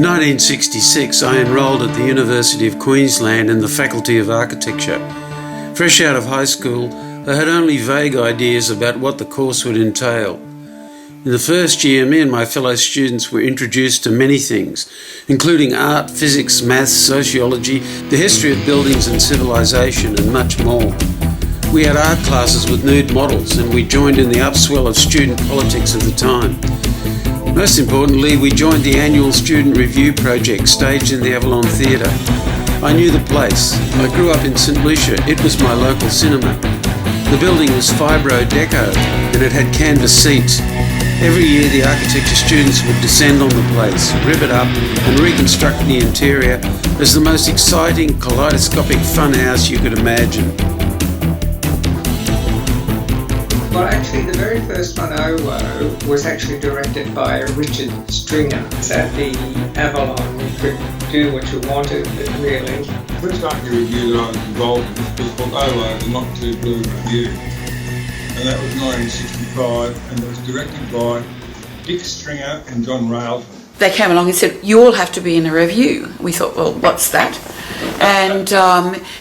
1966, I enrolled at the University of Queensland in the Faculty of Architecture. Fresh out of high school, I had only vague ideas about what the course would entail. In the first year, me and my fellow students were introduced to many things, including art, physics, maths, sociology, the history of buildings and civilization, and much more. We had art classes with nude models, and we joined in the upswell of student politics of the time. Most importantly, we joined the annual student revue project staged in the Avalon Theatre. I knew the place. I grew up in St Lucia. It was my local cinema. The building was fibro-deco and it had canvas seats. Every year the architecture students would descend on the place, rip it up and reconstruct the interior as the most exciting kaleidoscopic funhouse you could imagine. Well, actually, the very first one, OWO, was actually directed by Richard Stringer. At the Avalon, you could do what you wanted, but really. The first art review that I was involved in was called OWO, the Not Too Blue Review. And that was 1965, and it was directed by Dick Stringer and John Railton. They came along and said, you all have to be in a review. We thought, well, what's that? And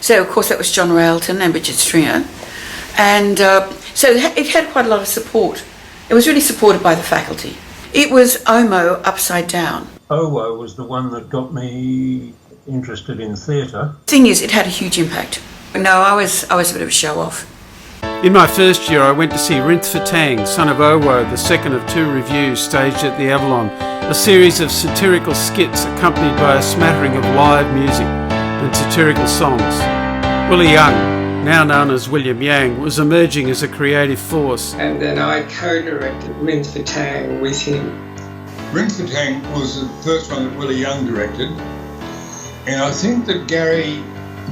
so, of course, that was John Railton and Richard Stringer. And so it had quite a lot of support. It was really supported by the faculty. It was OMO upside down. OWO was the one that got me interested in theatre. The thing is, it had a huge impact. No, I was a bit of a show-off. In my first year, I went to see Rinth Fatang, son of OWO, the second of two revues staged at the Avalon, a series of satirical skits accompanied by a smattering of live music and satirical songs. Willie Young, now known as William Yang, was emerging as a creative force. And then I co-directed Rinth Fatang with him. Rinth Fatang was the first one that Willie Young directed, and I think that Gary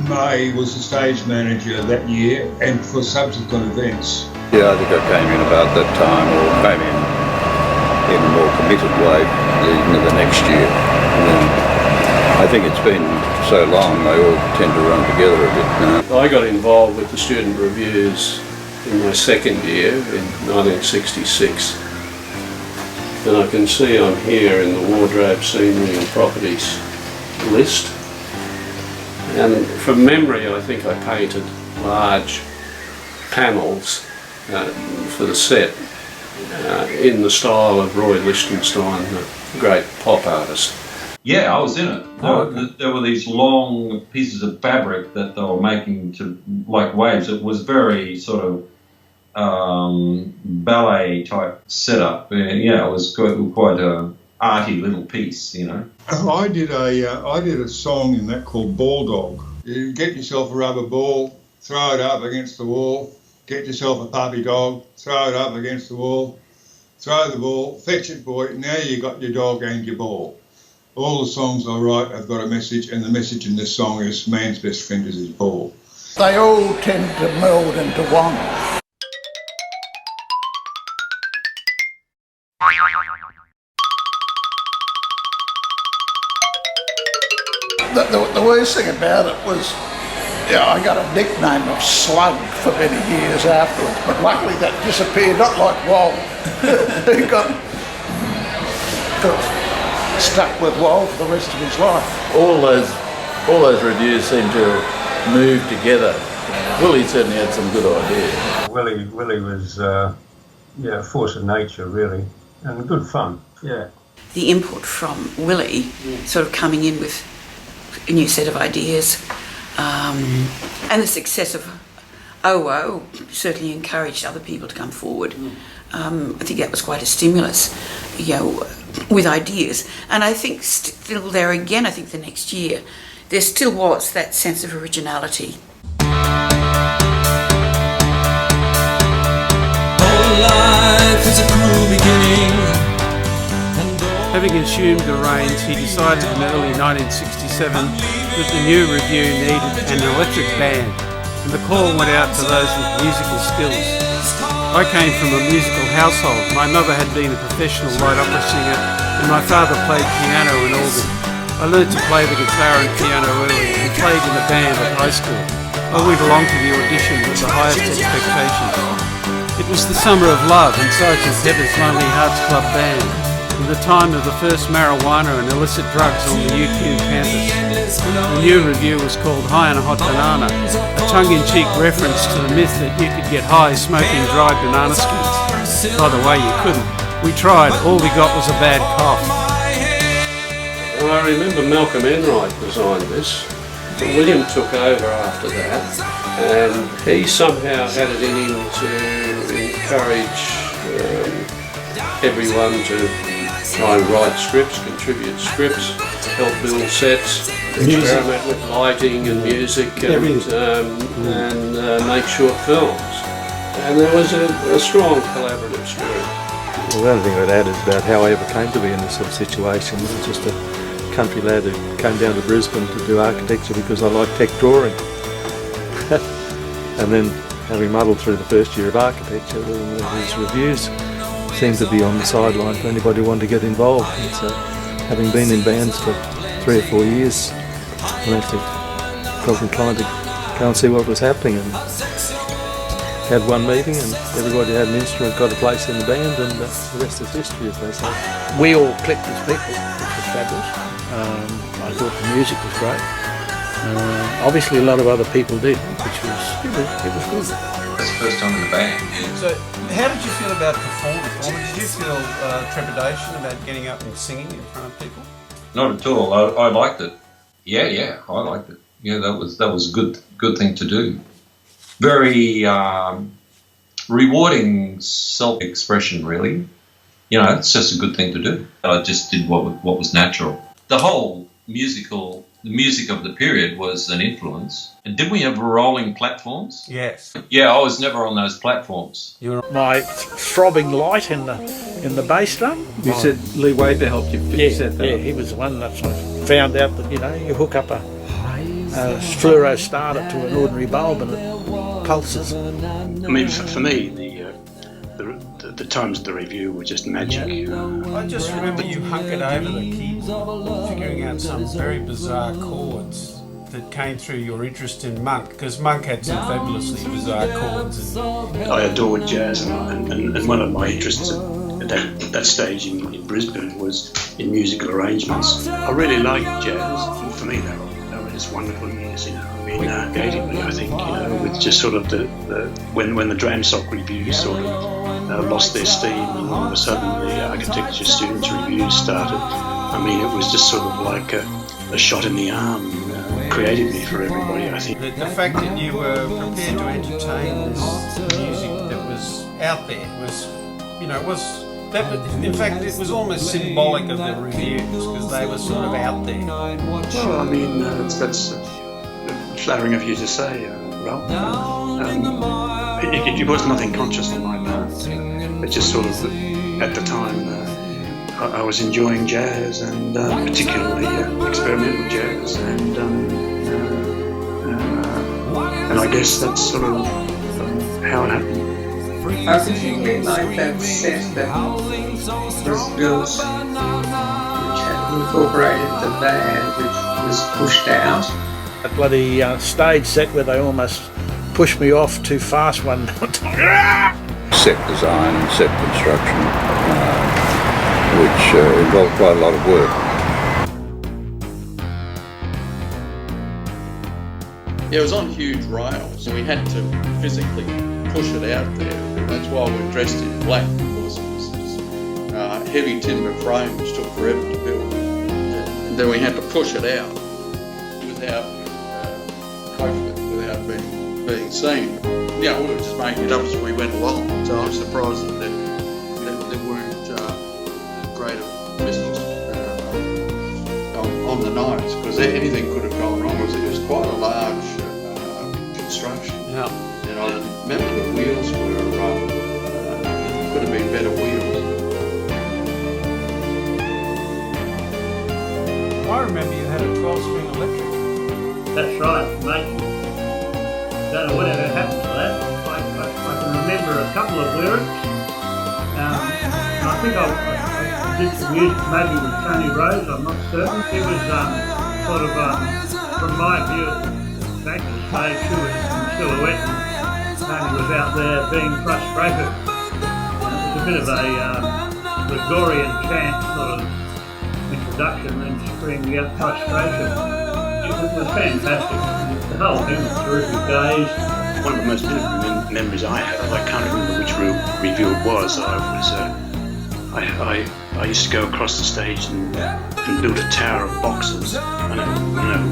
May was the stage manager that year and for subsequent events. Yeah, I think I came in about that time, or came in a more committed way into the next year. I think it's been so long, they all tend to run together a bit now. I got involved with the student reviews in my second year in 1966. And I can see I'm here in the wardrobe, scenery and properties list. And from memory, I think I painted large panels for the set in the style of Roy Lichtenstein, the great pop artist. Yeah, I was in it. There were these long pieces of fabric that they were making to like waves. It was very sort of ballet type setup. Yeah, it was quite a arty little piece, you know. I did a song in that called Ball Dog. You get yourself a rubber ball, throw it up against the wall, get yourself a puppy dog, throw it up against the wall, throw the ball, fetch it boy, now you got your dog and your ball. All the songs I write have got a message, and the message in this song is man's best friend is his ball. They all tend to meld into one. The worst thing about it was, I got a nickname of Slug for many years afterwards, but luckily that disappeared, not like Wal, who got stuck with Wal for the rest of his life. All those reviews seem to move together. Willie certainly had some good ideas. Willie was a force of nature, really, and good fun, yeah. The input from Willie sort of coming in with a new set of ideas, and the success of OWO certainly encouraged other people to come forward. I think that was quite a stimulus, with ideas. And I think still there again, I think the next year, there still was that sense of originality. Life is a cruel beginning. Having assumed the reins, he decided in early 1967 that the new revue needed an electric band, and the call went out to those with musical skills. I came from a musical household. My mother had been a professional light opera singer, and my father played piano and organ. I learned to play the guitar and piano early and played in a band at high school. I went along to the audition with the highest expectations. It was the summer of love and Sergeant Pepper's Lonely Hearts Club Band. In the time of the first marijuana and illicit drugs on the UQ campus. The new review was called High on a Hot Banana, a tongue-in-cheek reference to the myth that you could get high smoking dried banana skins. By the way, you couldn't. We tried, all we got was a bad cough. Well, I remember Malcolm Enright designed this, but William took over after that, and he somehow had it in him to encourage everyone to try and write scripts, contribute scripts, help build sets, experiment with lighting and music, and make short films. And there was a strong collaborative spirit. Well, the only thing I'd add is about how I ever came to be in this sort of situation. I was just a country lad who came down to Brisbane to do architecture because I liked tech drawing. And then having muddled through the first year of architecture, these reviews seemed to be on the sideline for anybody who wanted to get involved. And so, having been in bands for 3 or 4 years, I actually felt inclined to go and see what was happening, and had one meeting and everybody who had an instrument got a place in the band, and the rest is history, as they say. We all clicked as people, which was fabulous. I thought the music was great. Obviously a lot of other people did, which was, it was good. That's the first time in the band. So, how did you feel about performing? Did you feel trepidation about getting up and singing in front of people? Not at all. I liked it. Yeah, I liked it. Yeah, that was a good thing to do. Very rewarding self-expression, really. You know, it's just a good thing to do. I just did what was natural. The whole the music of the period was an influence. And did we have rolling platforms? Yes. Yeah, I was never on those platforms. My throbbing light in the bass drum. You said Lee Waver helped you set that up. He was the one that sort of found out that, you hook up a fluoro starter to an ordinary bulb and it pulses. I mean, for me, the times of the review were just magic. I just remember you hunkered over the keyboard, figuring out some very bizarre chords that came through your interest in Monk, because Monk had some fabulously bizarre chords. I adored jazz, and one of my interests at that stage in Brisbane was in musical arrangements. I really liked jazz, and for me they were just wonderful years, I mean, creatively, I think, with just sort of when the Dram Sock reviews sort of lost their steam, and all of a sudden the architecture students reviews started. I mean, it was just sort of like a shot in the arm creatively for everybody, I think. The fact that you were prepared to entertain this music that was out there in fact, it was almost symbolic of the reviews, because they were sort of out there. Well, I mean, that's flattering of you to say, Ralph. It was nothing conscious on my part. It just sort of, at the time, I was enjoying jazz, and particularly experimental jazz, and I guess that's sort of how it happened. I particularly like that set that was built, which had incorporated the band, which was pushed out. That bloody stage set where they almost pushed me off too fast one time. Set design and set construction, which involved quite a lot of work. Yeah, it was on huge rails, and we had to physically push it out there. And that's why we're dressed in black, because it was heavy timber frame which took forever to build. And then we had to push it out without being seen. Yeah, we were just making it up as we went along. So I'm surprised that there weren't greater misses on the nights, because anything could have gone wrong. It was quite a large construction. Yeah. And I remember the wheels were could have been better wheels. I remember you had a 12-string electric. That's right, mate. Don't know whatever happened to that. I can remember a couple of lyrics. I think I did some music maybe with Tony Rose, I'm not certain. It was sort of, from my view, back to stage 2 in Silhouette, and Tony was out there being frustrated. It was a bit of a Gregorian chant sort of introduction and string out frustration. It was fantastic. The whole thing was terrific days. One of the most vivid memories I have, I can't remember which review it was. I used to go across the stage and build a tower of boxes. I know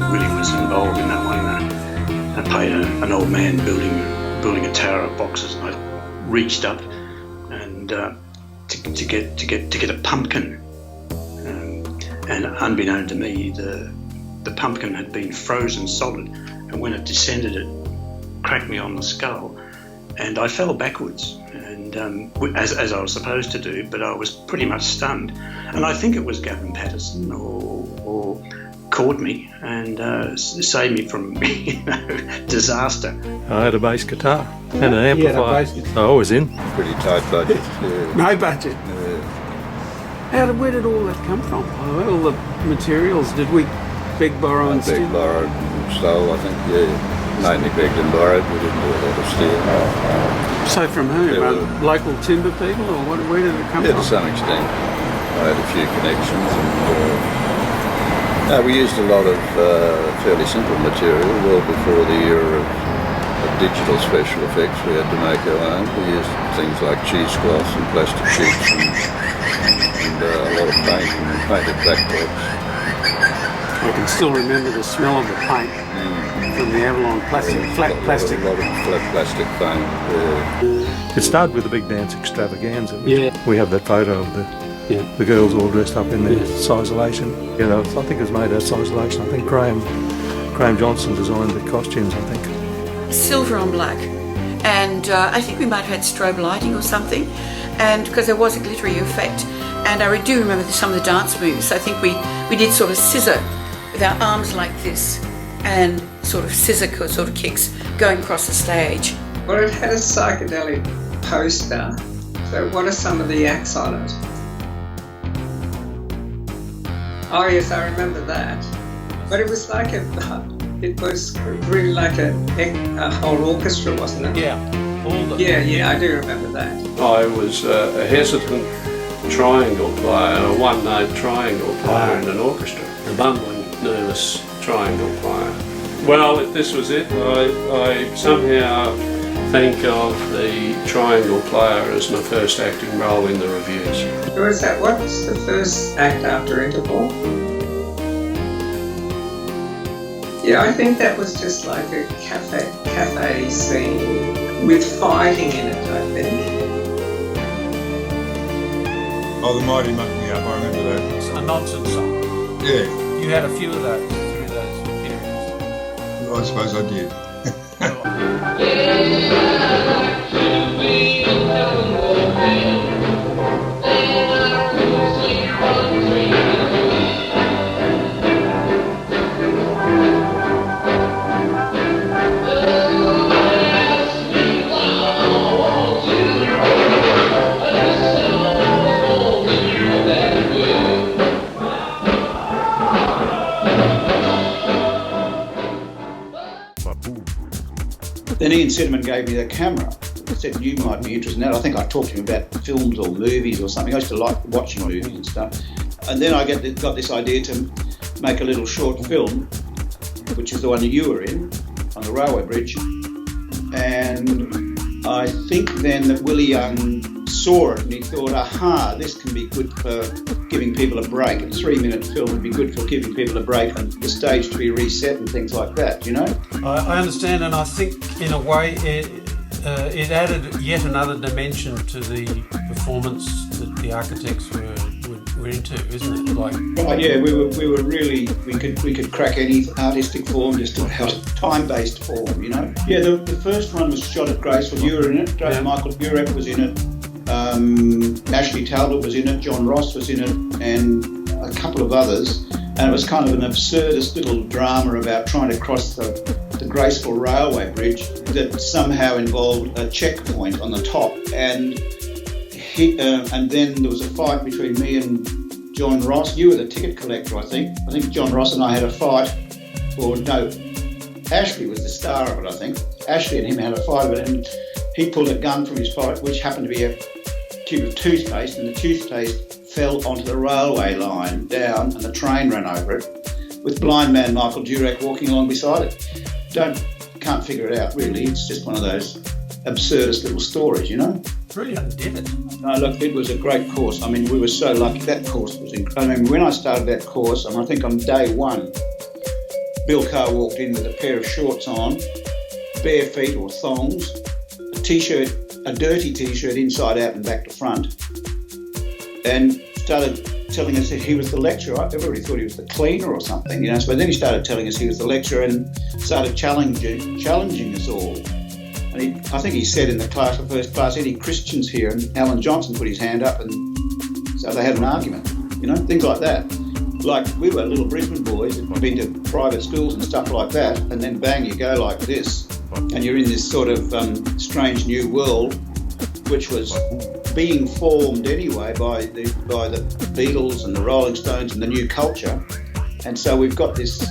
Willie was involved in that one. I played an old man building a tower of boxes. And I reached up and to get a pumpkin, and unbeknown to me, the pumpkin had been frozen solid, and when it descended, it cracked me on the skull, and I fell backwards, and as I was supposed to do, but I was pretty much stunned, and I think it was Gavin Patterson or caught me and saved me from disaster. I had a bass guitar and an amplifier. So I was in. Pretty tight budget. No budget. Where did all that come from? All the materials, did we beg, borrow and steal? Beg, borrowed and stole, I think, yeah. Mainly begged and borrowed, we didn't do a lot of stealing. So from whom? Local timber people, or where did it come from? To some extent. I had a few connections, and we used a lot of fairly simple material well before the era of digital special effects. We had to make our own. We used things like cheesecloths and plastic sheets and a lot of paint and painted backdrops. I can still remember the smell of the paint from the Avalon flat plastic. A lot of flat plastic paint. It started with a big dance extravaganza. We have that photo of the girls all dressed up in their sisolation. You know, I think it was made out of sisolation. I think Graham Johnson designed the costumes, I think. Silver on black. And I think we might have had strobe lighting or something, and because there was a glittery effect. And I do remember some of the dance moves. I think we did sort of scissor with our arms like this, and sort of scissor sort of kicks going across the stage. Well, it had a psychedelic poster. So what are some of the acts on it? Oh yes, I remember that. But it was like it was really like a whole orchestra, wasn't it? Yeah. Yeah, I do remember that. I was a hesitant triangle player, a one-note triangle player in an orchestra, a bumbling, nervous triangle player. Well, if this was it, I somehow think of the triangle player as my first acting role in the revues. Was that what's the first act after Interval? Yeah, I think that was just like a cafe scene with fighting in it, I think. Oh, the Mighty Muck Me Up, I remember that. It's a nonsense song. Yeah. You had a few of those through those periods. I suppose I did. Then Ian Cinnamon gave me the camera. He said, you might be interested in that. I think I talked to him about films or movies or something. I used to like watching movies and stuff. And then I got this idea to make a little short film, which is the one that you were in, on the railway bridge. And I think then that Willie Young saw it and he thought, aha, this can be good for giving people a break. A 3-minute film would be good for giving people a break and the stage to be reset and things like that, you know? I understand, and I think in a way it added yet another dimension to the performance that the architects were into, isn't it? Like, right, yeah, we were really we could crack any artistic form, just a time-based form, you know. Yeah, the first one was shot at Graceful. You were in it. Michael Burek was in it. Ashley Talbot was in it. John Ross was in it, and a couple of others. And it was kind of an absurdist little drama about trying to cross the Graceful Railway Bridge that somehow involved a checkpoint on the top. And then there was a fight between me and John Ross. You were the ticket collector, I think. I think John Ross and I had a fight. Or no, Ashley was the star of it, I think. Ashley and him had a fight of it, and he pulled a gun from his pocket, which happened to be a tube of toothpaste, and the toothpaste fell onto the railway line down, and the train ran over it, with blind man Michael Durack walking along beside it. Can't figure it out, really. It's just one of those absurdist little stories, you know? Brilliant, did it? No, look, it was a great course. I mean, we were so lucky. That course was incredible. I mean, when I started that course, and I think on day one, Bill Carr walked in with a pair of shorts on, bare feet or thongs, a t-shirt, a dirty t-shirt inside out and back to front, and started telling us that he was the lecturer. Everybody thought he was the cleaner or something, you know. So then he started telling us he was the lecturer and started challenging us all. And I think he said in the first class, any Christians here? And Alan Johnson put his hand up, and so they had an argument, you know, things like that. Like, we were little Brisbane boys that had been to private schools and stuff like that, and then bang, you go like this, and you're in this sort of strange new world, which was being formed anyway by the Beatles and the Rolling Stones and the new culture. And so we've got this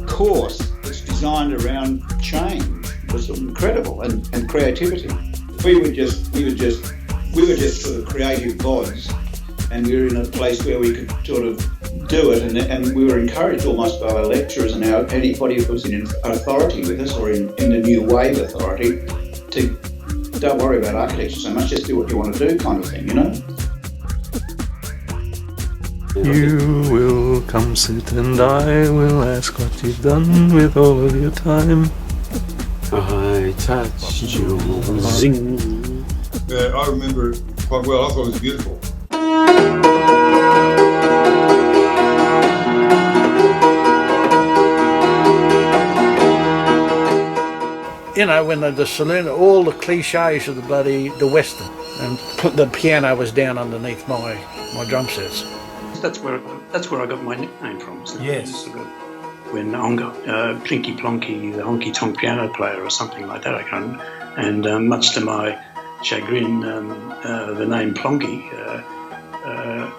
course that's designed around change. It was incredible, and creativity. We were just sort of creative bods, and we were in a place where we could sort of do it, and we were encouraged almost by our lecturers and anybody who was in authority with us, or in the new wave authority, to don't worry about architecture so much, just do what you want to do, kind of thing, you know? You will come sit and I will ask what you've done with all of your time. I touch your zing. Yeah, I remember it quite well. I thought it was beautiful. You know, when the saloon, all the cliches of the Western, and the piano was down underneath my drum sets. That's where I got my nickname from. Yes. When Plinky Plonky, the honky tonk piano player or something like that, I can't. And much to my chagrin, the name Plonky,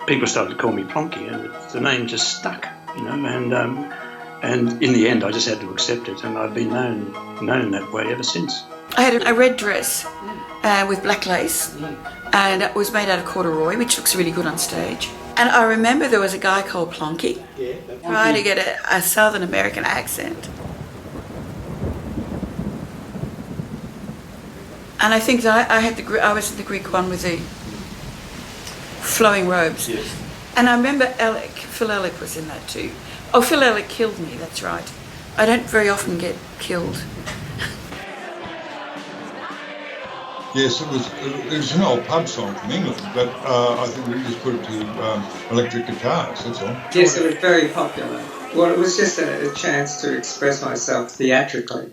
people started to call me Plonky, and the name just stuck, you know. And in the end, I just had to accept it, and I've been known that way ever since. I had a red dress with black lace, and it was made out of corduroy, which looks really good on stage. And I remember there was a guy called Plonky, trying to get a Southern American accent. And I think that I was in the Greek one with the flowing robes. Yes. And I remember Phil Ellick was in that too. Oh, Phil Ellick killed me, that's right. I don't very often get killed. Yes, it was an old pub song from England, but I think we just put it to electric guitars, that's all. Yes, it was very popular. Well, it was just a chance to express myself theatrically.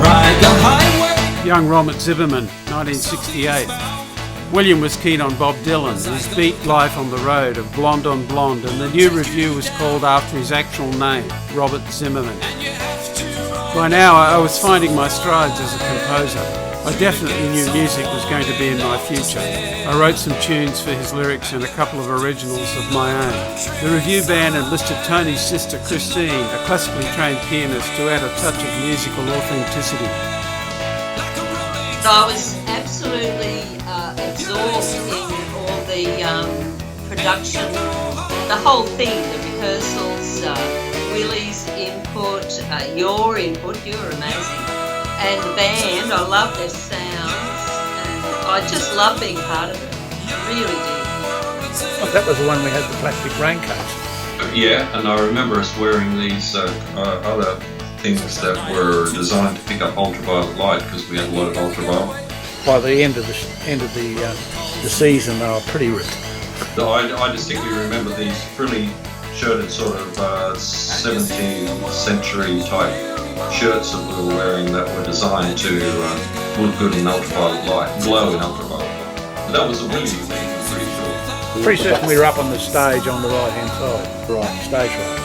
Ride the highway. Young Robert Zimmerman, 1968. William was keen on Bob Dylan, his beat Life on the Road of Blonde on Blonde, and the new review was called after his actual name, Robert Zimmerman. By now I was finding my strides as a composer. I definitely knew music was going to be in my future. I wrote some tunes for his lyrics and a couple of originals of my own. The review band enlisted Tony's sister Christine, a classically trained pianist, to add a touch of musical authenticity. So I was absolutely absorbed in all the production, the whole thing, the rehearsals, Willie's input, your input, you were amazing. And the band, I love their sounds, and I just love being part of it. I really did. Oh, that was the one we had the plastic raincoats. Yeah, and I remember us wearing these other things that were designed to pick up ultraviolet light because we had a lot of ultraviolet. By the end of the season, they were pretty ripped. I distinctly remember these frilly shirted sort of 17th century type shirts that we were wearing that were designed to look good in ultraviolet light, glow in ultraviolet light. But that was a Willie thing, I'm pretty sure. Pretty certain we were up on the stage on the right-hand side. Right, stage right.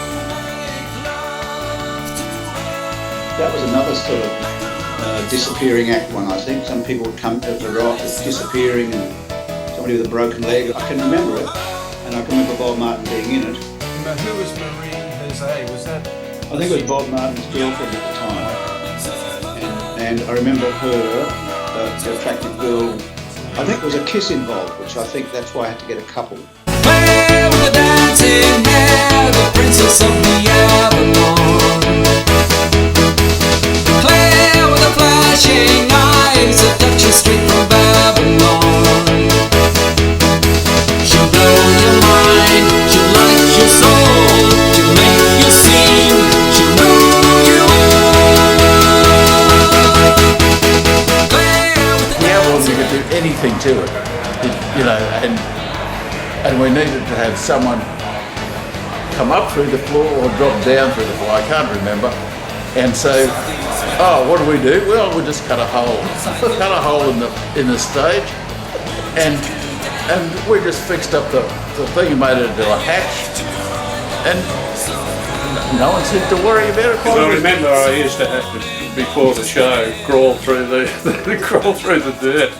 That was another sort of disappearing act one, I think. Some people would come to the right as disappearing, and somebody with a broken leg. I can remember it, and I can remember Bob Martin being in it. Now, who was Marie Jose? Was that I think it was Bob Martin's girlfriend at the time. And I remember her, the attractive girl, I think there was a kiss involved, which I think that's why I had to get a couple. Play with the dancing hair, the princess of the Avalon. Play with the flashing eyes, the duchess straight from Babylon. She'll blow your mind, she'll light your soul, she'll make you sing, she'll know you all. The Avalon, you could do anything to it, you know, and we needed to have someone come up through the floor or drop down through the floor, I can't remember. And so, what do? Well, we just cut a hole. Cut a hole in the stage, and we just fixed up the thing and made it into a hatch, and no one seemed to worry about it. I remember I used to have to, before the show, crawl through the dirt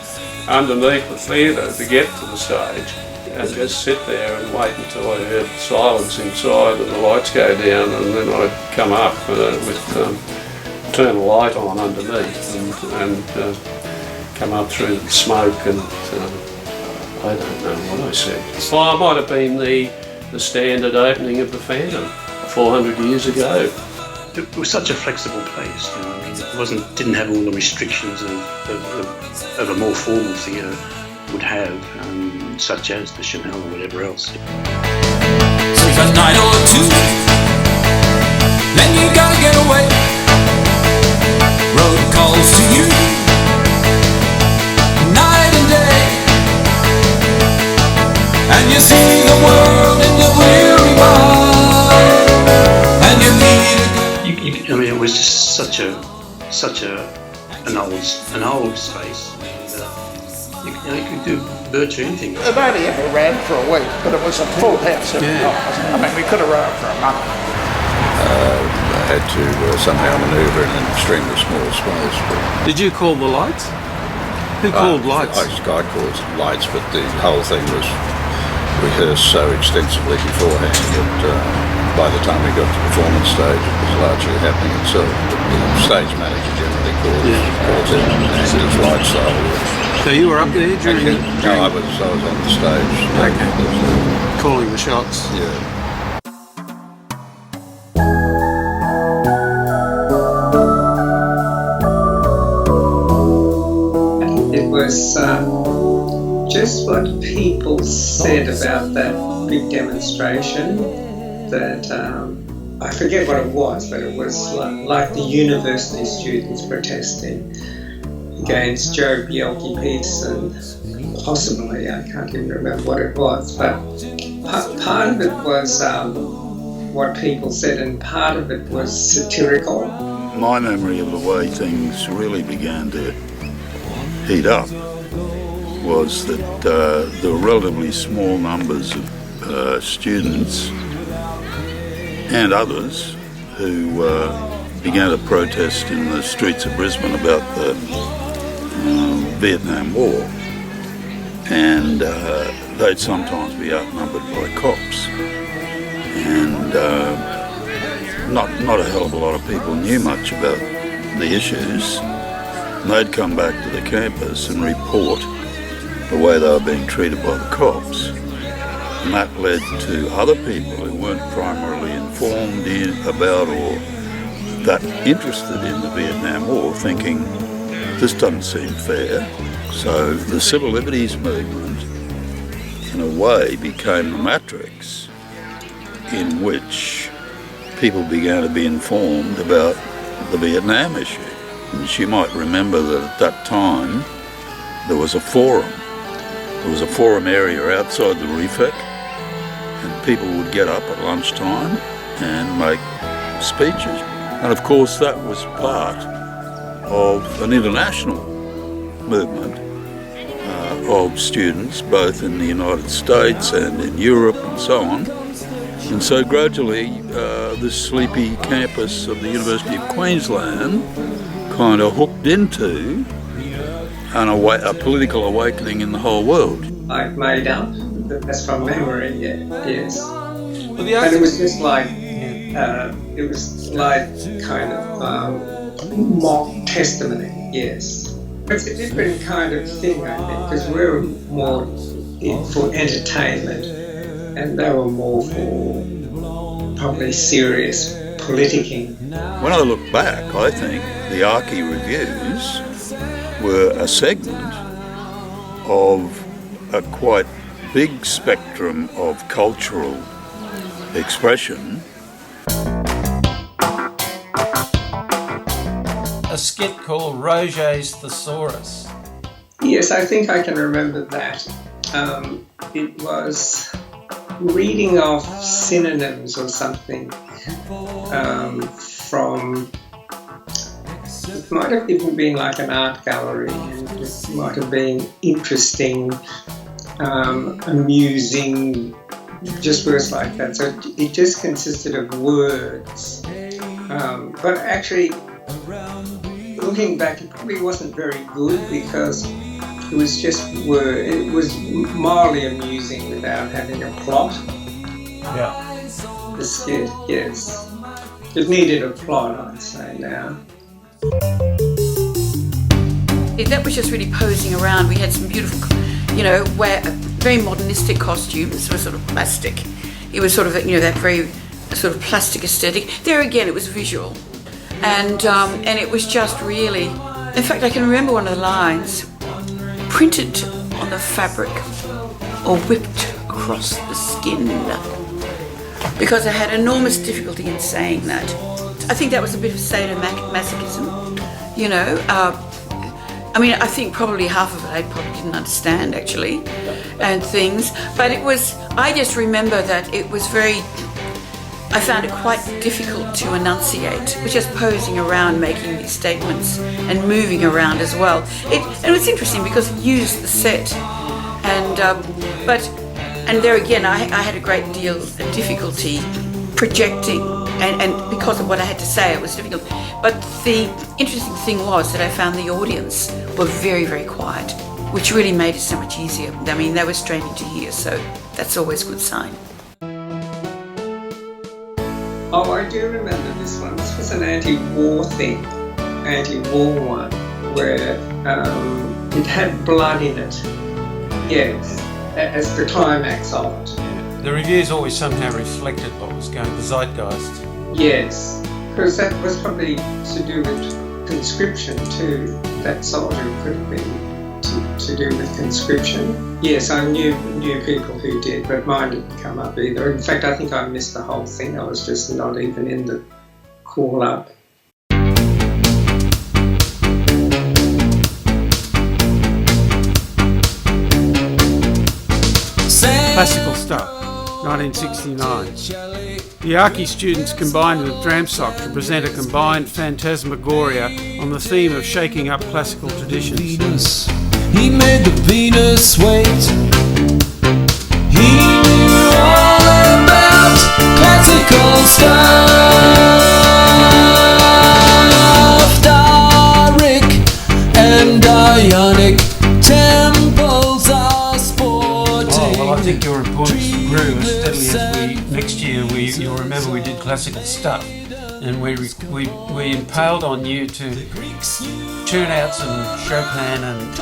underneath the theatre to get to the stage, and just sit there and wait until I heard silence inside and the lights go down, and then I'd come up turn a light on underneath and come up through the smoke, and I don't know what I said. Well, it might have been the standard opening of the Phantom 400 years ago. It was such a flexible place, you know. I mean, it didn't have all the restrictions of a more formal theatre would have, such as the Chanel or whatever else. Sleep a night or two, then you gotta get away. Road calls to you, night and day, and you see the world in the weary mind, and you need. I mean, it was just such an old space. You could do virtually anything. It only ever ran for a week, but it was a full house every night. I mean, we could have run it for a month. I had to somehow manoeuvre in an extremely small space. But did you call the lights? Who called lights? I called lights, but the whole thing was rehearsed so extensively beforehand that by the time we got to the performance stage, it was largely happening itself. But the stage manager generally calls it and does light style work. So you were up there during? No, I was on the stage. Okay. Calling the shots. Yeah. It was just what people said about that big demonstration that I forget what it was, but it was like the university students protesting against Joe Bjelke-Petersen, possibly, I can't even remember what it was, but part of it was what people said, and part of it was satirical. My memory of the way things really began to heat up was that there were relatively small numbers of students and others who began to protest in the streets of Brisbane about the Vietnam War, and they'd sometimes be outnumbered by cops, and not a hell of a lot of people knew much about the issues. And they'd come back to the campus and report the way they were being treated by the cops, and that led to other people who weren't primarily informed about or that interested in the Vietnam War thinking, this doesn't seem fair. So the civil liberties movement, in a way, became the matrix in which people began to be informed about the Vietnam issue. And you might remember that at that time there was a forum. There was a forum area outside the Refec, and people would get up at lunchtime and make speeches. And of course that was part of an international movement of students, both in the United States and in Europe and so on. And so gradually this sleepy campus of the University of Queensland kind of hooked into a political awakening in the whole world. I've made up, that's from memory, yes. But it was just like It was like kind of mock testimony, yes. It's a different kind of thing, I think, because we're more for entertainment and they were more for probably serious politicking. When I look back, I think the Archie Revues were a segment of a quite big spectrum of cultural expression. A skit called Roget's Thesaurus. Yes, I think I can remember that. It was reading off synonyms or something from, it might have even been like an art gallery, and it might have been interesting, amusing, just words like that. So it just consisted of words. But actually, looking back, it probably wasn't very good because it was just word. It was mildly amusing without having a plot. Yeah. The skit, yes. It needed a plot, I'd say now. That was just really posing around. We had some beautiful, very modernistic costumes. It was sort of plastic. It was sort of, that very sort of plastic aesthetic. There again, it was visual. And it was just really, in fact, I can remember one of the lines, printed on the fabric or whipped across the skin. Because I had enormous difficulty in saying that. I think that was a bit of sadomasochism, I think probably half of it I probably didn't understand actually, and things. But I just remember that it was I found it quite difficult to enunciate. It was just posing around, making these statements and moving around as well. And it was interesting because it used the set, and there again, I had a great deal of difficulty projecting, and because of what I had to say, it was difficult. But the interesting thing was that I found the audience were very, very quiet, which really made it so much easier. I mean, they were straining to hear, so that's always a good sign. Oh, I do remember this one. This was an anti-war thing, anti-war one, where it had blood in it. Yes, as the climax of it. The reviews always somehow reflected what was going on, the zeitgeist. Yes, because that was probably to do with conscription too. That soldier could have been to do with conscription. Yes, I knew people who did, but mine didn't come up either. In fact, I think I missed the whole thing. I was just not even in the call-up. Classical stuff, 1969. The Archie students combined with Dramsock to present a combined phantasmagoria on the theme of shaking up classical traditions. He made the Venus wait. He knew all about classical stuff. Doric and Ionic temples are sporting. Oh, well, I think your importance grew steadily as next year you'll remember we did classical stuff. And we impaled on you to tune out some Chopin and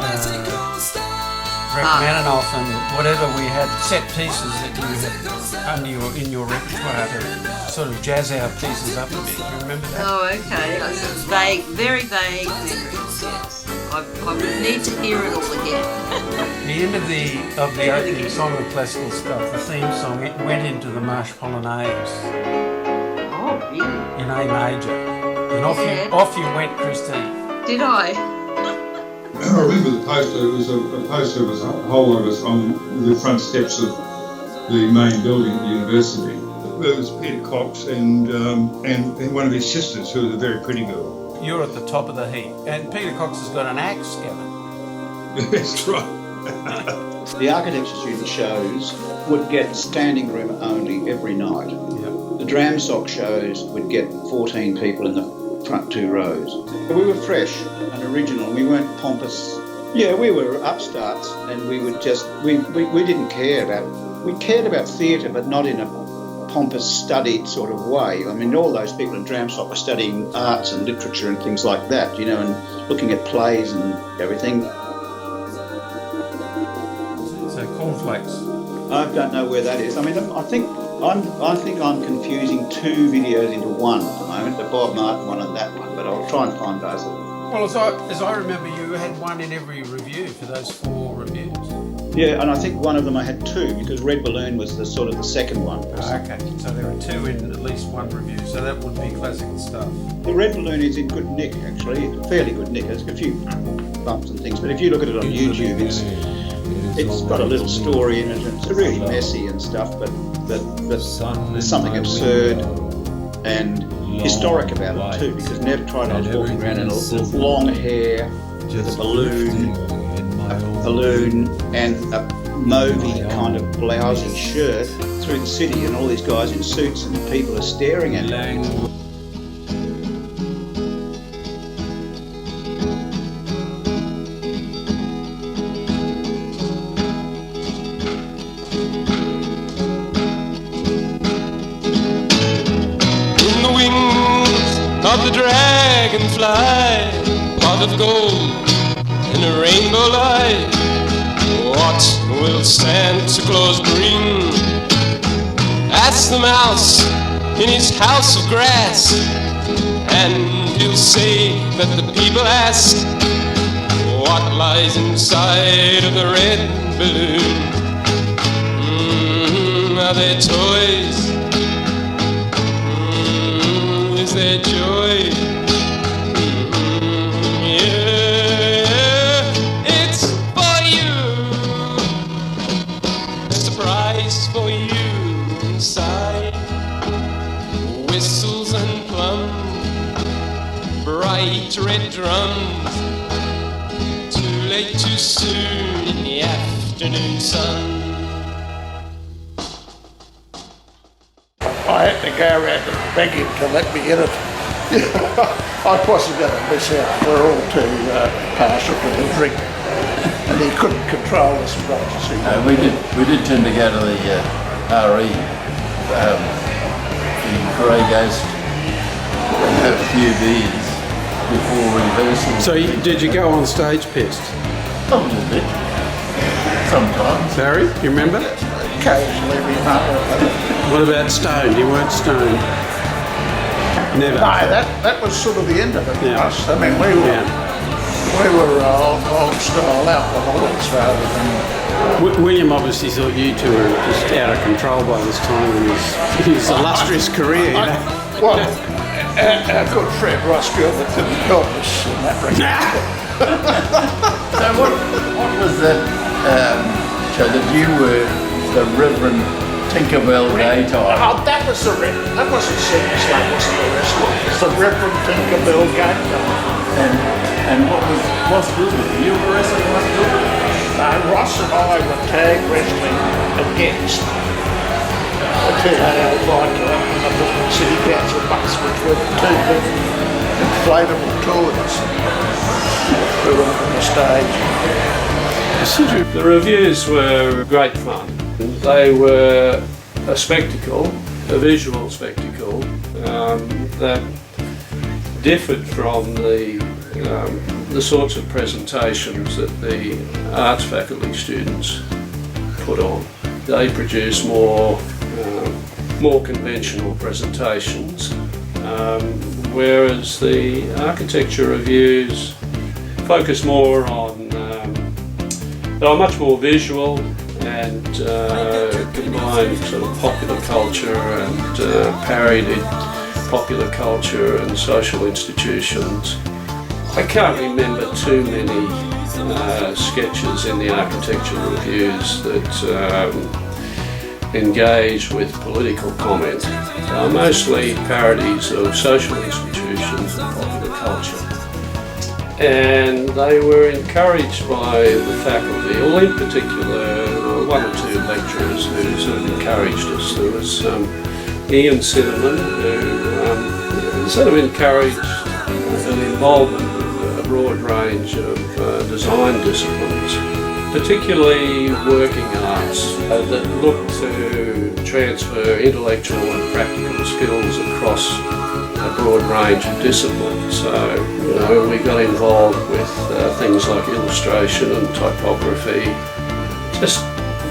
Rachmaninoff and whatever we had, set pieces that you had in your repertoire to sort of jazz our pieces up a bit. Do you remember that? Oh, okay. That's vague, very vague memories. Yes, I would need to hear it all again. The end of the opening song of classical stuff, the theme song, it went into the Marsh Polonaise. Oh, really? In A major. And off you went, Christine. Did I? I remember the poster. It was a poster. It was a whole lot of us on the front steps of the main building at the university. There was Peter Cox and one of his sisters, who was a very pretty girl. You're at the top of the heap. And Peter Cox has got an axe, Gavin. That's right. The architecture student shows would get standing room only every night. The Dramsock shows would get 14 people in the front two rows. We were fresh and original. We weren't pompous. Yeah, we were upstarts, and we would just we didn't care about. We cared about theatre, but not in a pompous, studied sort of way. I mean, all those people in Dramstock were studying arts and literature and things like that, you know, and looking at plays and everything. So cornflakes. I don't know where that is. I mean, I think I'm confusing two videos into one at the moment, the Bob Martin one and that one, but I'll try and find those. Well, as I remember, you had one in every review for those 4 reviews. Yeah, and I think one of them I had 2 because Red Balloon was the sort of the second one. Okay, so there are 2 in at least one review, so that would be classical stuff. The Red Balloon is in good nick, actually, fairly good nick. There's a few bumps and things, but if you look at it on YouTube, it's got a little story in it, and it's really messy and stuff, but there's something absurd and historic about it too, because never tried I was walking around in long hair with a balloon and a mauvey kind of blousy shirt through the city, and all these guys in suits and people are staring at me. Of the dragonfly, pot of gold and a rainbow light. What will Santa Claus bring? Ask the mouse in his house of grass, and he'll say that the people ask, what lies inside of the red balloon? Are there toys? Is there joy? Yeah, it's for you. A surprise for you inside. Whistles and plum, bright red drums. Too late, too soon in the afternoon sun. I had to go around and beg him to let me in it. I wasn't going to miss out. We're all too partial to the drink, and he couldn't control us as much as he wanted. We did tend to go to the RE, the Grey Ghost, and have a few beers before rehearsal. So did you go on stage pissed? A little bit. Sometimes. Barry, you remember? Occasionally we What about stoned? You weren't stoned? Never? No, that was sort of the end of it for Yeah. us. I mean, we were old style alcoholics rather than... William obviously thought you two were just out of control by this time in his illustrious career, you know? Well, our good friend Ross Gilbert couldn't help us in that regard. So what was that show that you were the Reverend Tinkerbell Gaytime? Oh, that was the Reverend. That wasn't Sydney's, that wasn't the wrestler. It was the Reverend Tinkerbell Gaytime. And what was Ross Gilbert? You were wrestling Ross Gilbert? No, Ross and I were tag wrestling against the two like the City Council bus, which were 2 big inflatable toys. We were on the stage. The reviews were great fun. They were a spectacle, a visual spectacle that differed from the sorts of presentations that the arts faculty students put on. They produced more conventional presentations, whereas the architecture reviews focus more on, they are much more visual and combine sort of popular culture and parodied popular culture and social institutions. I can't remember too many sketches in the architecture reviews that engage with political comment. Mostly parodies of social institutions and popular culture. And they were encouraged by the faculty, or in particular 1 or 2 lecturers who sort of encouraged us. There was Ian Cinnamon, who sort of encouraged an involvement with a broad range of design disciplines, particularly working arts that look to transfer intellectual and practical skills across a broad range of disciplines. So, you know, we got involved with things like illustration and typography, just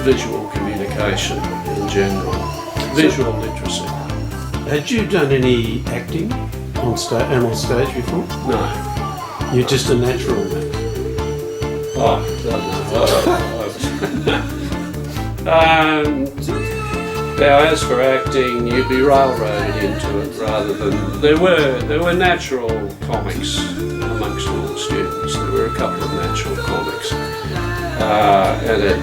visual communication in general, visual literacy. Had you done any acting on stage before? No. You're just a natural. Now, as for acting, you'd be railroaded into it rather than there were natural comics amongst all the students. There were a couple of natural comics, and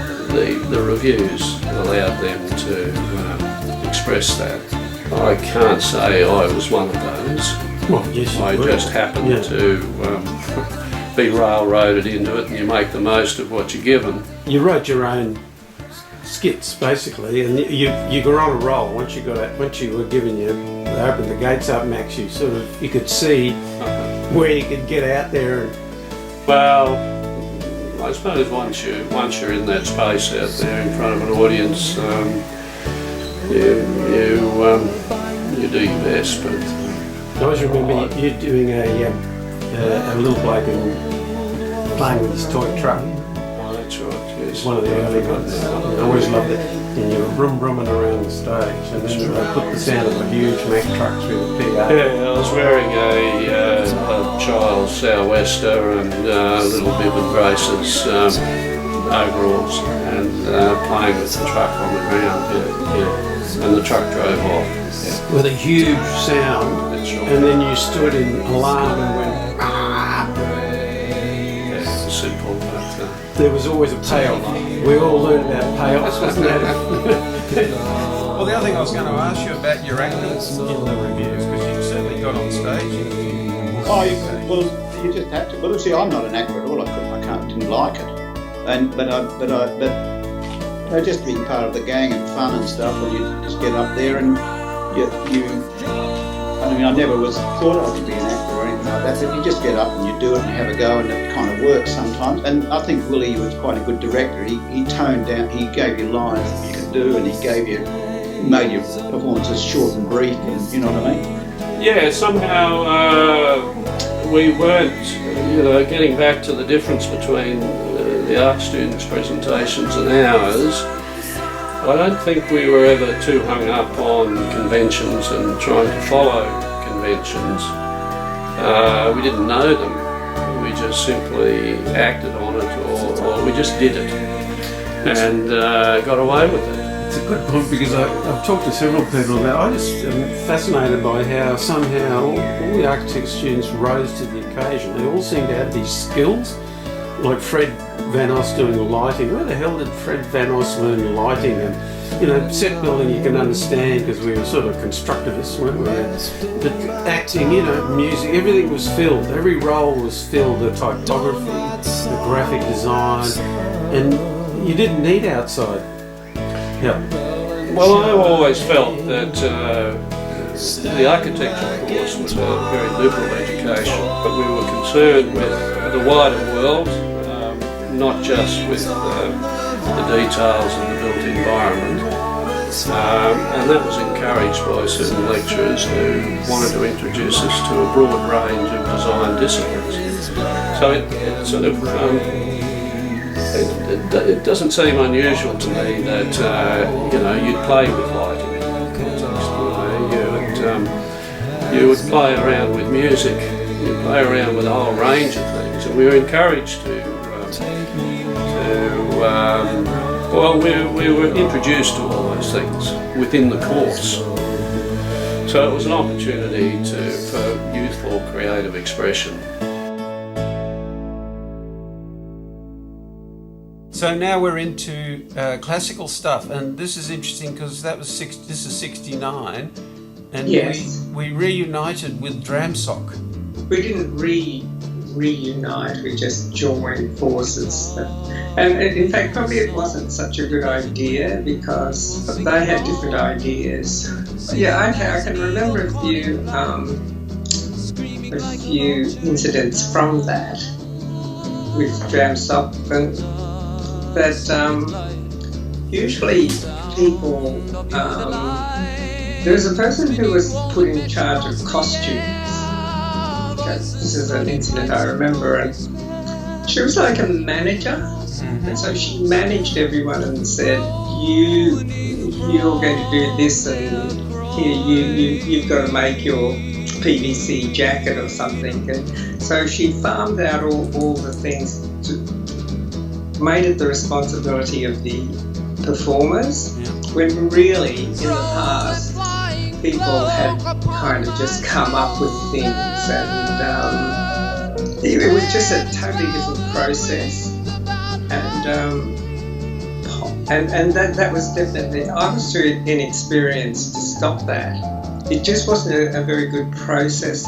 the reviews allowed them to express that. I can't say I was one of those. Well, yes, I just happened to be railroaded into it, and you make the most of what you're given. You wrote your own skits basically, and you got on a roll once you were given they opened the gates up, Max. You could see where you could get out there. Well, I suppose once you're in that space out there in front of an audience, you do your best. But I always remember you doing a little bloke and playing with his toy truck. Oh, that's right. Yes. One of the early ones. I always loved it. And you were rumming around the stage, and then they put the sound of a huge Mack truck through the PA. Yeah, I was wearing a child's sou'wester and little bib and braces, overalls, and playing with the truck on the ground. And the truck drove off. Yeah. With a huge sound, and then you stood in alarm and went, ah! Yeah, it was simple, but there was always a payoff. We all learned about payoffs, wasn't it? Well, the other thing I was going to ask you about your acting in the reviews, because you certainly got on stage. You just had to. Well, see, I'm not an actor at all. Didn't like it, but just being part of the gang and fun and stuff, and you just get up there and I never thought I would be an actor or anything like that, but you just get up and you do it and you have a go, and it kind of works sometimes. And I think Willie was quite a good director. He toned down, he gave you lines that you could do, and he made your performances short and brief, and you know what I mean? Yeah, somehow we weren't, getting back to the difference between the art students' presentations and ours. I don't think we were ever too hung up on conventions and trying to follow conventions. We didn't know them. We just simply acted on it, or we just did it and got away with it. It's a good point, because I've talked to several people about. I just am fascinated by how somehow all the architecture students rose to the occasion. They all seem to have these skills, like Fred Van Os doing lighting. Where the hell did Fred Van Os learn lighting? And set building you can understand, because we were sort of constructivists, weren't we? But acting, music, everything was filled. Every role was filled. The typography, the graphic design, and you didn't need outside help. Well, I always felt that the architecture course was a very liberal education, but we were concerned with the wider world, not just with the details of the built environment. And that was encouraged by certain lecturers who wanted to introduce us to a broad range of design disciplines. So it sort of, it doesn't seem unusual to me that, you'd play with lighting in that context. You would play around with music, you'd play around with a whole range of things, and we were encouraged we were introduced to all those things within the course. So it was an opportunity for youthful creative expression. So now we're into classical stuff, and this is interesting because this is 69, and yes. we reunited with Dramsock. We didn't reunite, we just joined forces. And in fact, probably it wasn't such a good idea, because they had different ideas. Yeah, I can remember a few incidents from that with Dramsock, that usually people, there was a person who was put in charge of costumes. Okay, this is an incident I remember, and she was like a manager, and so she managed everyone and said, you're going to do this, and here you've got to make your PVC jacket or something. And so she farmed out all the things, made it the responsibility of the performers, when really in the past people had kind of just come up with things, and it was just a totally different process, and that was definitely, I was too inexperienced to stop that. It just wasn't a very good process.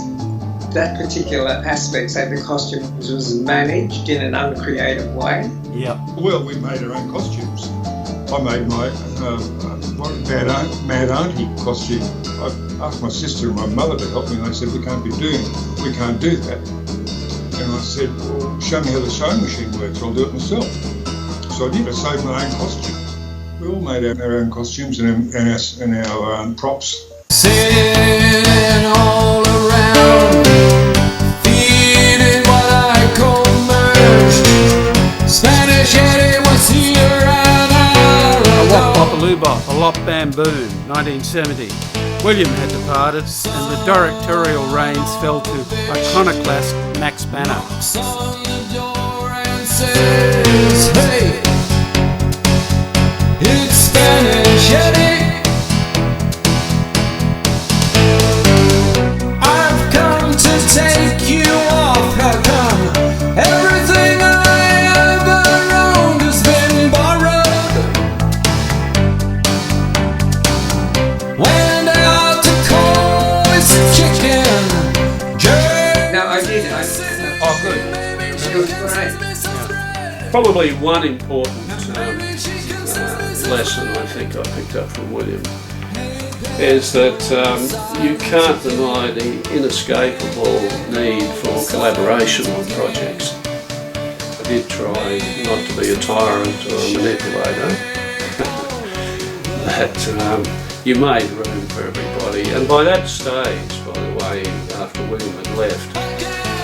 That particular aspect, say the costumes, was managed in an uncreative way. Yeah. Well, we made our own costumes. I made my Mad Auntie costume. I asked my sister and my mother to help me, and they said, we can't do that. And I said, well, show me how the sewing machine works, I'll do it myself. So I did. I sewed my own costume. We all made our own costumes and our props. Sitting all around, feeding what I call merged. Spanish Eddie was here and A Wop Bopalooba, a Lop Bamboon, 1970. William had departed, and the directorial reins fell to iconoclast Max Banner. on the door and says, hey, it's Spanish Eddie. I've come to take you off. How come everything I ever owned has been borrowed? Went out to Coy's chicken jerk. No, I did. Oh, good. It was great. Probably one important lesson I think I picked up from William is that you can't deny the inescapable need for collaboration on projects. I did try not to be a tyrant or a manipulator, but you made room for everybody. And by that stage, by the way, after William had left,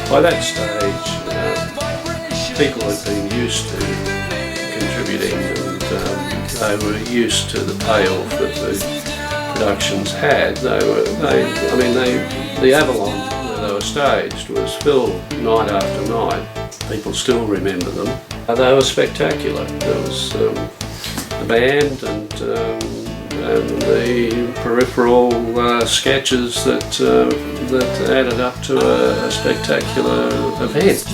by that stage people had been used to contributing, and they were used to the payoff that the productions had. The Avalon where they were staged was filled night after night. People still remember them. They were spectacular. There was the band and the peripheral sketches that added up to a spectacular event.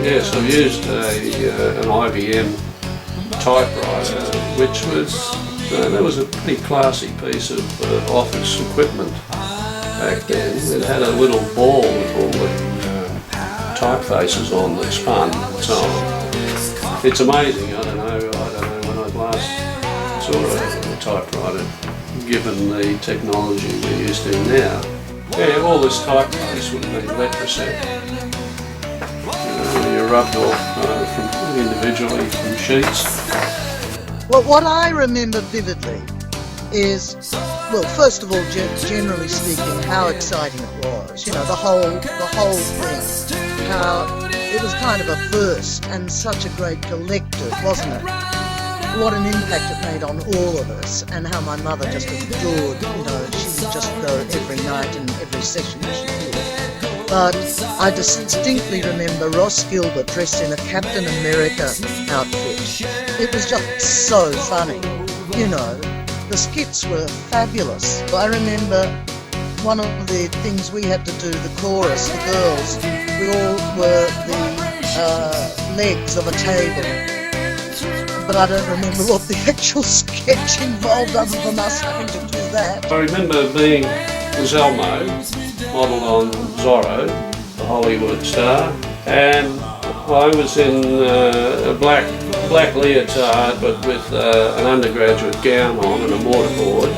Yes, I've used an IBM typewriter, which was a pretty classy piece of office equipment back then. It had a little ball with all the typefaces on that spun and so on. It's amazing. I don't know when I last saw a typewriter, given the technology we're used to now. Yeah, all this typeface would have been leprosec. You rubbed off individually from sheets. Well, what I remember vividly is, well, first of all, generally speaking, how exciting it was. You know, the whole thing. How it was kind of a first and such a great collective, wasn't it? What an impact it made on all of us, and how my mother just adored. You know, she would just go every night and every session she did. But I distinctly remember Ross Gilbert dressed in a Captain America outfit. It was just so funny, you know. The skits were fabulous. I remember one of the things we had to do, the chorus, the girls, we all were the legs of a table. But I don't remember what the actual sketch involved other than us having to do that. I remember being Zelmo, modelled on Zorro, the Hollywood star, and I was in a black leotard but with an undergraduate gown on and a mortarboard,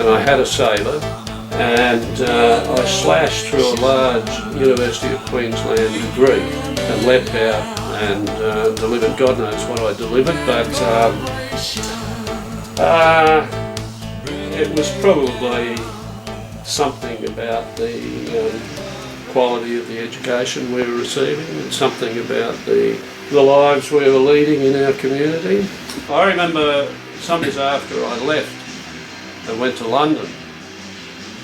and I had a sabre, and I slashed through a large University of Queensland degree and leapt out and delivered God knows what I delivered, but it was probably something about the quality of the education we were receiving and something about the lives we were leading in our community. I remember some years after I left and went to London,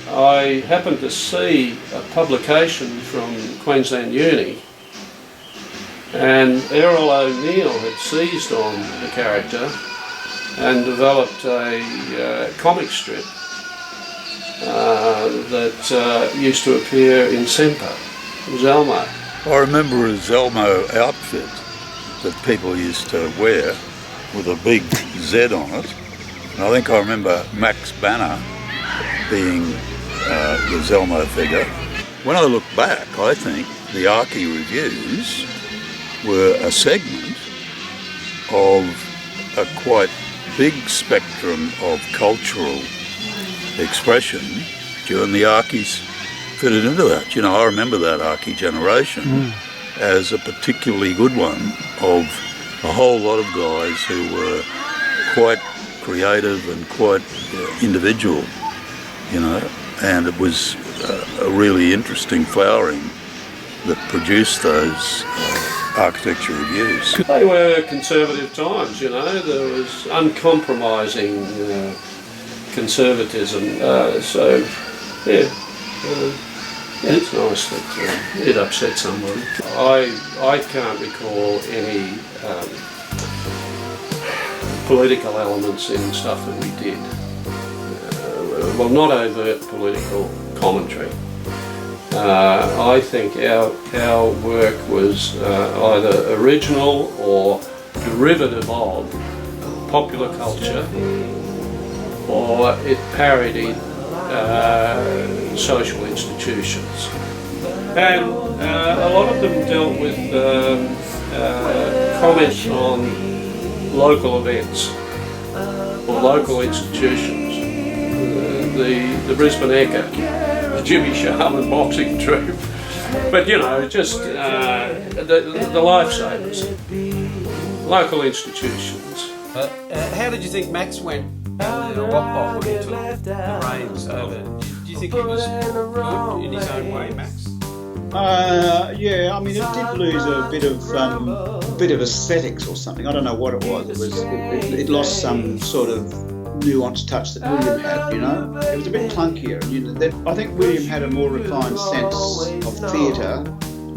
I happened to see a publication from Queensland Uni, and Errol O'Neill had seized on the character and developed a comic strip that used to appear in Semper, Zelmo. I remember a Zelmo outfit that people used to wear with a big Z on it, and I think I remember Max Banner being the Zelmo figure. When I look back, I think the Archie reviews were a segment of a quite big spectrum of cultural expression during the Archies fitted into that. You know, I remember that Archie generation as a particularly good one of a whole lot of guys who were quite creative and quite individual, you know, and it was a really interesting flowering that produced those architecture reviews. They were conservative times, you know, there was uncompromising conservatism, so yeah, it's nice that it upset someone. I can't recall any political elements in stuff that we did. Well, not overt political commentary. I think our work was either original or derivative of popular culture, or it parodied social institutions. And a lot of them dealt with comments on local events or local institutions. The Brisbane Echo, the Jimmy Sharman boxing troupe, but you know, just the lifesavers, local institutions. How did you think Max went in the rock bot when he took the reins over? Do you think he was good in his own way, Max? Yeah, I mean, it did lose a bit of aesthetics or something. I don't know what it was. It lost some sort of nuanced touch that William had, you know. It was a bit clunkier. I think William had a more refined sense of theatre,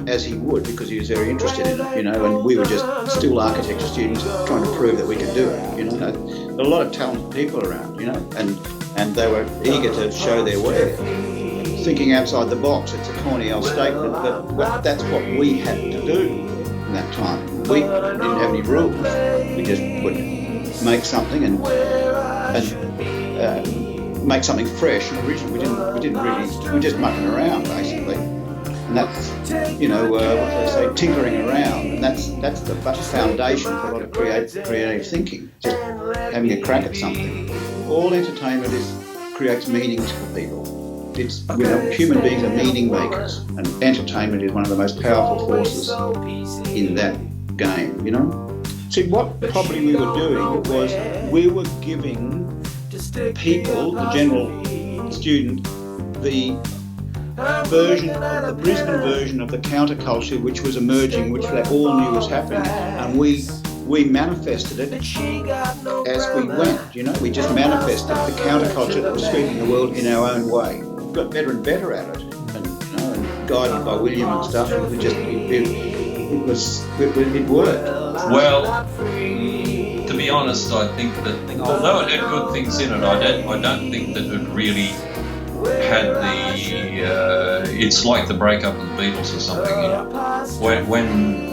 as he would, because he was very interested in it, you know, and we were just still architecture students trying to prove that we could do it, you know. There were a lot of talented people around, you know, and they were eager to show their work. Thinking outside the box, it's a corny old statement, but that's what we had to do in that time. We didn't have any rules. We just would make something and make something fresh and original. We just mucking around basically, and that's, you know, what they say, tinkering around, and that's the foundation for a lot of creative thinking. Just having a crack at something. All entertainment creates meanings for people. It's, you know, human beings are meaning makers, and entertainment is one of the most powerful forces in that game, you know. See, what probably we were doing was we were giving people, the general student, the Brisbane version of the counterculture which was emerging, which they all knew was happening, and we manifested it as we went, you know. We just manifested the counterculture that was sweeping the world in our own way. We got better and better at it, and, you know, and guided by William and stuff, and it worked. Well, to be honest, I think that although it had good things in it, I don't think that it really had the. It's like the breakup of the Beatles or something. You know?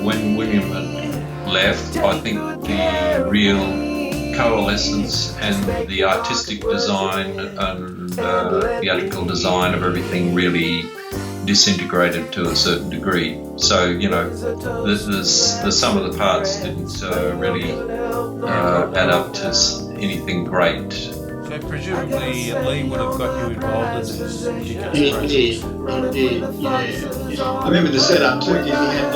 When William had left, I think the real coalescence and the artistic design and theatrical design of everything really disintegrated to a certain degree. So, you know, the sum of the parts didn't really add up to anything great. So presumably Lee would have got you involved in this. He did, yeah. I remember the setup too. He had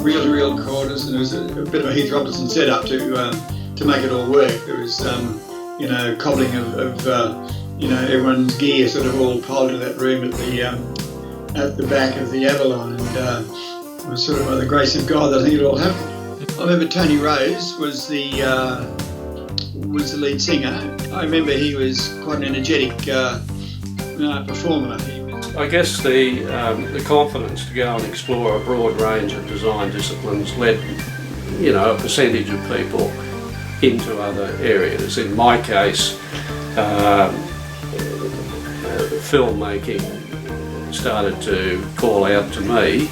reel-to-reel recorders, and there was a bit of a Heath Robertson setup to make it all work. There was, cobbling of everyone's gear sort of all piled in that room at the back of the Avalon, and it was sort of by the grace of God that I think it all happened. I remember Tony Rose was the lead singer. I remember he was quite an energetic performer. I guess the confidence to go and explore a broad range of design disciplines led, a percentage of people into other areas. In my case, filmmaking started to call out to me.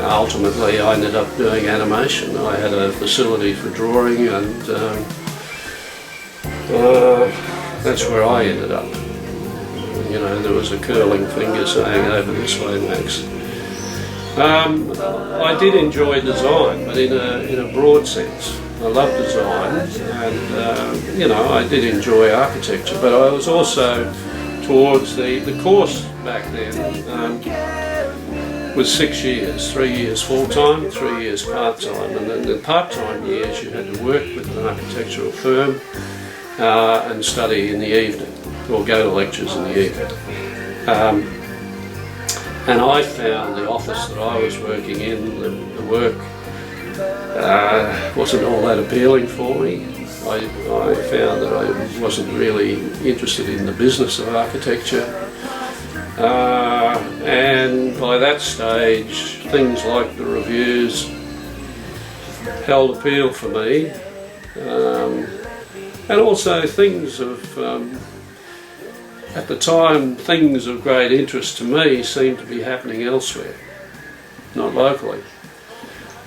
Ultimately, I ended up doing animation. I had a facility for drawing, and that's where I ended up. There was a curling finger saying, "Over this way, Max." I did enjoy design, but in a broad sense. I love design, and I did enjoy architecture, but I was also towards the course back then was 6 years, 3 years full-time, 3 years part-time, and then the part-time years you had to work with an architectural firm and study in the evening, or go to lectures in the evening. And I found the office that I was working in, the work wasn't all that appealing for me. I found that I wasn't really interested in the business of architecture. And by that stage, things like the revues held appeal for me. And also things of, at the time, things of great interest to me seemed to be happening elsewhere, not locally.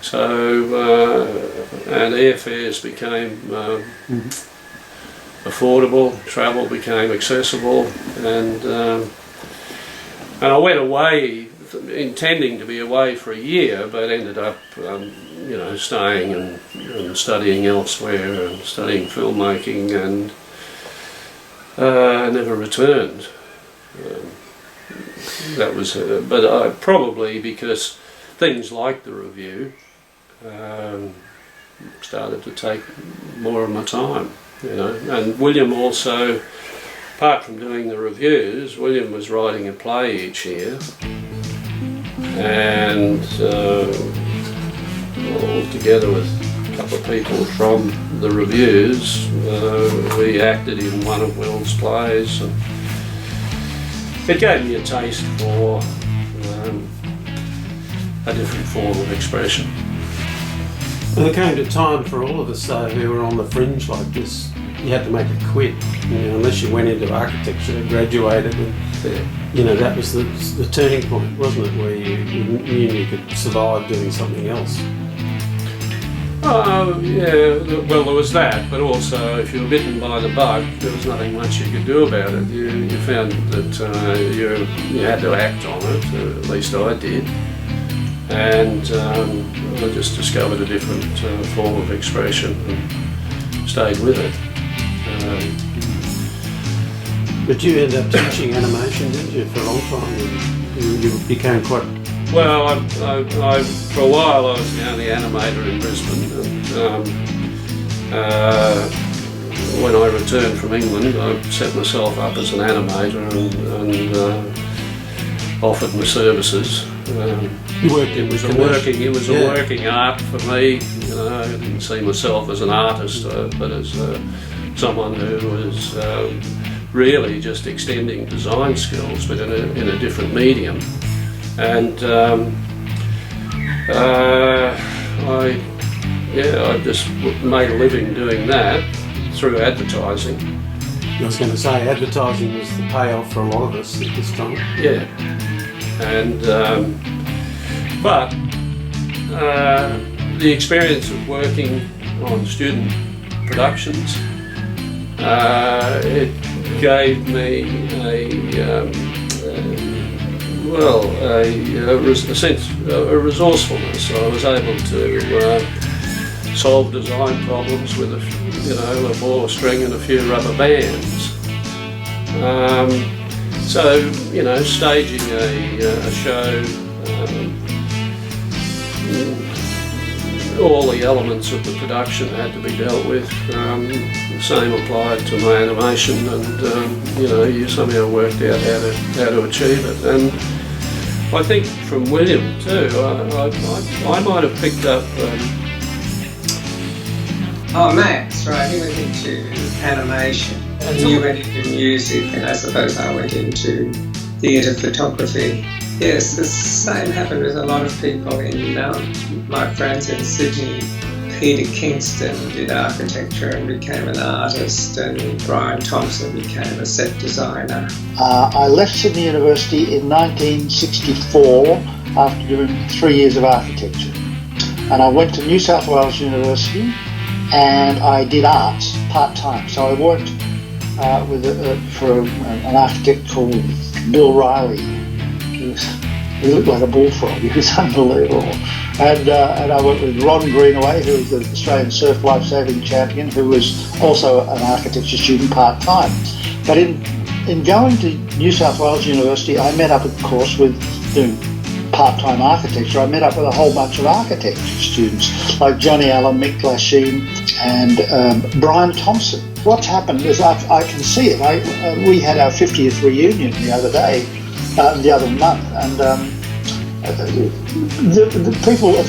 So, and airfares became affordable, travel became accessible, and I went away intending to be away for a year, but ended up, staying and studying elsewhere and studying filmmaking, and never returned. That was, but I probably because things like the review started to take more of my time, And William also, apart from doing the reviews, William was writing a play each year, and all together with a couple of people from the revues, we acted in one of Will's plays, and it gave me a taste for a different form of expression. And there came a time for all of us who were on the fringe like this, you had to make a quit, unless you went into architecture, graduated, and that was the turning point, wasn't it, where you knew you could survive doing something else. Yeah, well, there was that, but also if you were bitten by the bug, there was nothing much you could do about it. You found that you had to act on it, at least I did, and I just discovered a different form of expression and stayed with it. But you ended up teaching animation, didn't you, for a long time? You became quite... Well, I for a while I was the only animator in Brisbane, and when I returned from England I set myself up as an animator and offered my services. It was a working art for me. I didn't see myself as an artist, but as someone who was really just extending design skills, but in a different medium. And I just made a living doing that through advertising. I was going to say, advertising was the payoff for a lot of us at this time. Yeah, and but the experience of working on student productions, it gave me a sense of resourcefulness. I was able to solve design problems with a ball string and a few rubber bands. So staging a show all the elements of the production had to be dealt with. The same applied to my animation, and you somehow worked out how to achieve it. And I think from William too, I might have picked up. Max, right? He went into animation, and you went into music, and I suppose I went into theatre photography. Yes, the same happened with a lot of people in my friends in Sydney. Peter Kingston did architecture and became an artist, and Brian Thompson became a set designer. I left Sydney University in 1964 after doing 3 years of architecture. And I went to New South Wales University and I did arts part-time. So I worked for an architect called Bill Riley. He looked like a bullfrog. He was unbelievable. And I worked with Ron Greenaway, who was the Australian surf lifesaving champion, who was also an architecture student part-time. But in going to New South Wales University, I met up, of course, with doing part-time architecture. I met up with a whole bunch of architecture students, like Johnny Allen, Mick Glasheen, and Brian Thompson. What's happened is I can see it. We had our 50th reunion the other month, and the people have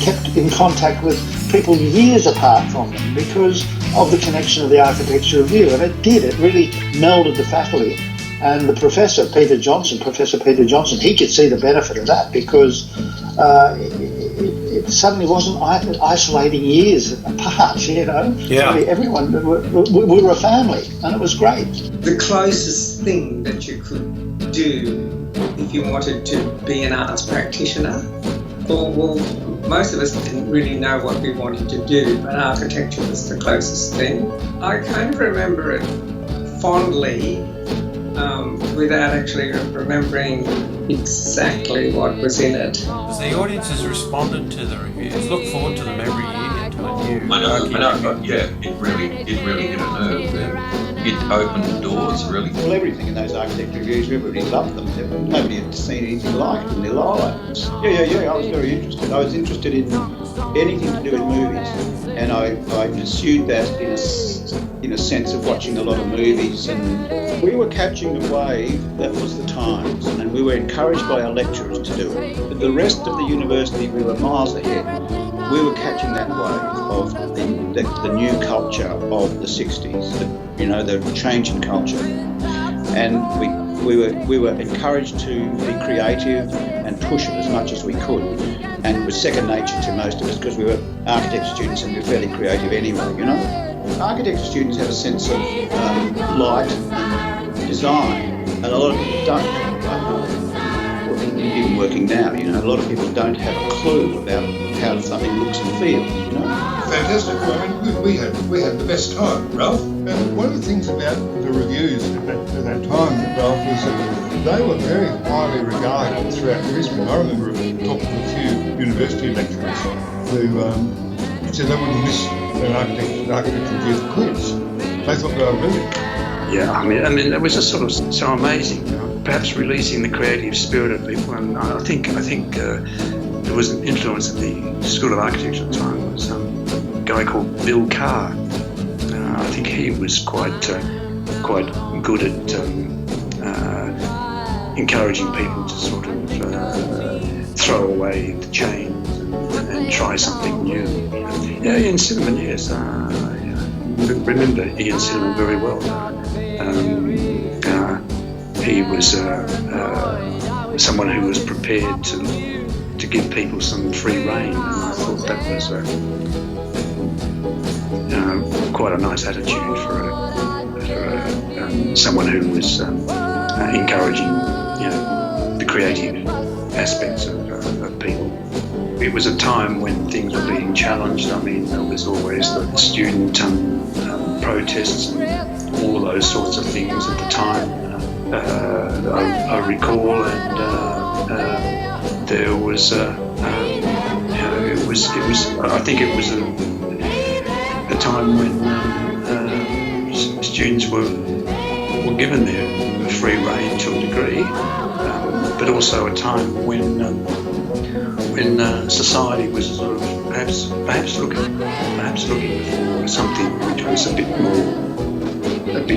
kept in contact with people years apart from them because of the connection of the Architecture Review, and it really melded the faculty. And the Professor Peter Johnson, he could see the benefit of that because it suddenly wasn't isolating years apart, Yeah. Everyone, we were a family, and it was great. The closest thing that you could do if you wanted to be an arts practitioner, well, most of us didn't really know what we wanted to do, but architecture was the closest thing. I kind of remember it fondly, without actually remembering exactly what was in it. As the audiences responded to the reviews, look forward to them every year to a new. I know, yeah, it really hit a nerve, and it opened doors, really. Well, everything in those architecture reviews, everybody loved them. Nobody had seen anything like it in their lives. Yeah, I was very interested. I was interested in anything to do with movies, and I pursued that in a sense of watching a lot of movies, and we were catching the wave that was the times, and we were encouraged by our lecturers to do it. But the rest of the university, we were miles ahead. We were catching that wave of the new culture of the 60s, the change in culture, and we were encouraged to be creative and push it as much as we could. And it was second nature to most of us because we were architecture students and we were fairly creative anyway, Architecture students have a sense of light and design, and a lot of people don't. Even working now, a lot of people don't have a clue about how something looks and feels, Fantastic. I mean, we had the best time, Ralph. And one of the things about the reviews at that time, Ralph, was that they were very highly regarded throughout Brisbane. I remember talking to a few university lecturers who said they wouldn't miss an architecture review for quiz. They thought they were brilliant. Yeah, I mean, it was just sort of so amazing. Perhaps releasing the creative spirit of people, and I think there was an influence at the School of Architecture at the time. It was a guy called Bill Carr. I think he was quite good at encouraging people to sort of throw away the chains and try something new. Yeah, Ian Cinnamon, yes. I remember Ian Cinnamon very well. He was someone who was prepared to give people some free rein, and I thought that was quite a nice attitude for someone who was encouraging the creative aspects of people. It was a time when things were being challenged. I mean, there was always the student protests and all of those sorts of things at the time. I recall, and there was, it was. I think it was a time when students were given their free rein to a degree, but also a time when when society was sort of perhaps looking for something which was a bit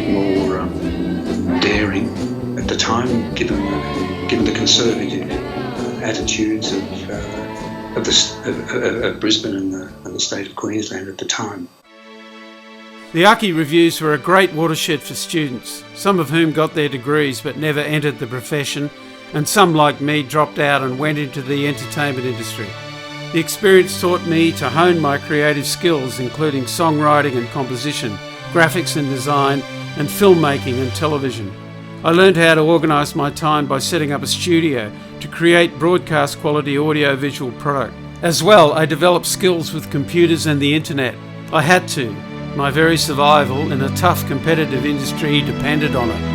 more daring at the time, given the conservative attitudes of Brisbane and the state of Queensland at the time. The Aki Revues were a great watershed for students, some of whom got their degrees but never entered the profession, and some, like me, dropped out and went into the entertainment industry. The experience taught me to hone my creative skills, including songwriting and composition, graphics and design, and filmmaking and television. I learned how to organise my time by setting up a studio to create broadcast quality audio-visual product. As well, I developed skills with computers and the internet. I had to. My very survival in a tough competitive industry depended on it.